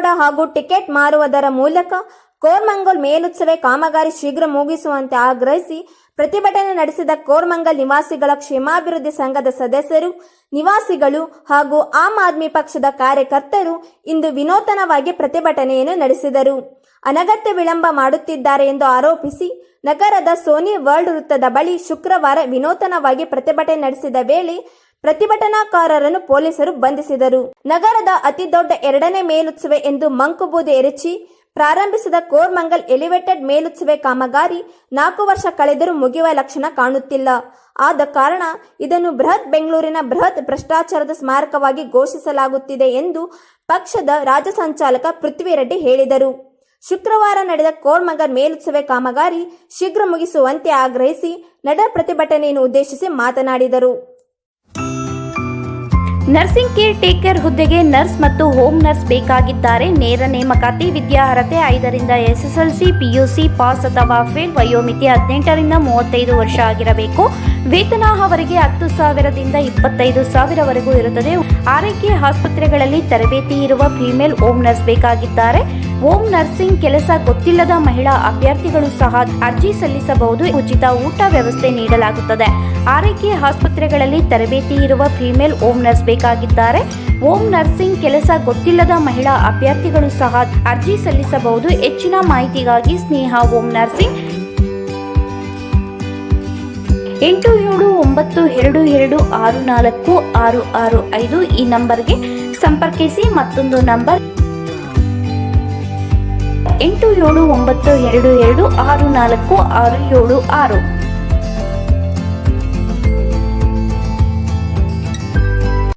ಮಾಡ ಹಾಗೂ ಟಿಕೆಟ್ ಮಾರುವುದರ ಮೂಲಕ ಕೋರಮಂಗಲ್ ಮೇಲುತ್ಸವ ಕಾಮಗಾರಿ ಶೀಘ್ರ ಮುಗಿಸುವಂತೆ ಆಗ್ರಹಿಸಿ ಪ್ರತಿಭಟನೆ ನಡೆಸಿದ ಕೋರಮಂಗಲ್ ನಿವಾಸಿಗಳ ಕ್ಷೇಮಾಭಿವೃದ್ಧಿ ಸಂಘದ ಸದಸ್ಯರು, ನಿವಾಸಿಗಳು ಹಾಗೂ ಆಮ್ ಆದ್ಮಿ ಪಕ್ಷದ ಕಾರ್ಯಕರ್ತರು ಇಂದು ವಿನೂತನವಾಗಿ ಪ್ರತಿಭಟನೆಯನ್ನು ನಡೆಸಿದರು. ಅನಗತ್ಯ ವಿಳಂಬ ಮಾಡುತ್ತಿದ್ದಾರೆ ಎಂದು ಆರೋಪಿಸಿ ನಗರದ ಸೋನಿ ವರ್ಲ್ಡ್ ವೃತ್ತದ ಬಳಿ ಶುಕ್ರವಾರ ವಿನೂತನವಾಗಿ ಪ್ರತಿಭಟನೆ ನಡೆಸಿದ ವೇಳೆ ಪ್ರತಿಭಟನಾಕಾರರನ್ನು ಪೊಲೀಸರು ಬಂಧಿಸಿದರು. ನಗರದ ಅತಿದೊಡ್ಡ 2ನೇ ಮೇಲುತ್ಸವ ಎಂದು ಮಂಕುಬೂದಿ ಎರಚಿ ಪ್ರಾರಂಭಿಸಿದ ಕೋರಮಂಗಲ್ ಎಲಿವೇಟೆಡ್ ಮೇಲುತ್ಸವ ಕಾಮಗಾರಿ 4 ವರ್ಷ ಕಳೆದರೂ ಮುಗಿಯುವ ಲಕ್ಷಣ ಕಾಣುತ್ತಿಲ್ಲ. ಆದ ಕಾರಣ ಇದನ್ನು ಬೃಹತ್ ಬೆಂಗಳೂರಿನ ಬೃಹತ್ ಭ್ರಷ್ಟಾಚಾರದ ಸ್ಮಾರಕವಾಗಿ ಘೋಷಿಸಲಾಗುತ್ತಿದೆ ಎಂದು ಪಕ್ಷದ ರಾಜ್ಯ ಸಂಚಾಲಕ ಪೃಥ್ವಿರೆಡ್ಡಿ ಹೇಳಿದರು. ಶುಕ್ರವಾರ ನಡೆದ ಕೋರಮಂಗಲ್ ಮೇಲುತ್ಸವ ಕಾಮಗಾರಿ ಶೀಘ್ರ ಮುಗಿಸುವಂತೆ ಆಗ್ರಹಿಸಿ ನಡೆದ ಪ್ರತಿಭಟನೆಯನ್ನು ಉದ್ದೇಶಿಸಿ ಮಾತನಾಡಿದರು. ನರ್ಸಿಂಗ್ ಕೇರ್ ಟೇಕರ್ ಹುದ್ದೆಗೆ ನರ್ಸ್ ಮತ್ತು ಹೋಮ್ ನರ್ಸ್ ಬೇಕಾಗಿದ್ದಾರೆ. ನೇರ ನೇಮಕಾತಿ. ವಿದ್ಯಾರ್ಹತೆ 5ರಿಂದ SSLC, PUC ಪಾಸ್ ಅಥವಾ ಫೇಲ್. ವಯೋಮಿತಿ 18ರಿಂದ 35 ವರ್ಷ ಆಗಿರಬೇಕು. ವೇತನ ಅವರಿಗೆ 10,000ದಿಂದ 25,000ವರೆಗೂ ಇರುತ್ತದೆ. ಆರೈಕೆ ಆಸ್ಪತ್ರೆಗಳಲ್ಲಿ ತರಬೇತಿ ಇರುವ ಫಿಮೇಲ್ ಹೋಮ್ ನರ್ಸ್ ಬೇಕಾಗಿದ್ದಾರೆ. ಹೋಮ್ ನರ್ಸಿಂಗ್ ಕೆಲಸ ಗೊತ್ತಿಲ್ಲದ ಮಹಿಳಾ ಅಭ್ಯರ್ಥಿಗಳು ಸಹ ಅರ್ಜಿ ಸಲ್ಲಿಸಬಹುದು. ಉಚಿತ ಊಟ ವ್ಯವಸ್ಥೆ ನೀಡಲಾಗುತ್ತದೆ. ಆರೈಕೆ ಆಸ್ಪತ್ರೆಗಳಲ್ಲಿ ತರಬೇತಿ ಇರುವ ಫಿಮೇಲ್ ಹೋಮ್ ನರ್ಸ್ ಬೇಕಾಗಿದ್ದಾರೆ. ಹೋಮ್ ನರ್ಸಿಂಗ್ ಕೆಲಸ ಗೊತ್ತಿಲ್ಲದ ಮಹಿಳಾ ಅಭ್ಯರ್ಥಿಗಳು ಸಹ ಅರ್ಜಿ ಸಲ್ಲಿಸಬಹುದು. ಹೆಚ್ಚಿನ ಮಾಹಿತಿಗಾಗಿ ಸ್ನೇಹ ಹೋಮ್ ನರ್ಸಿಂಗ್ 8792264665 ಈ ನಂಬರ್ಗೆ ಸಂಪರ್ಕಿಸಿ. ಮತ್ತೊಂದು ನಂಬರ್ 8792264676.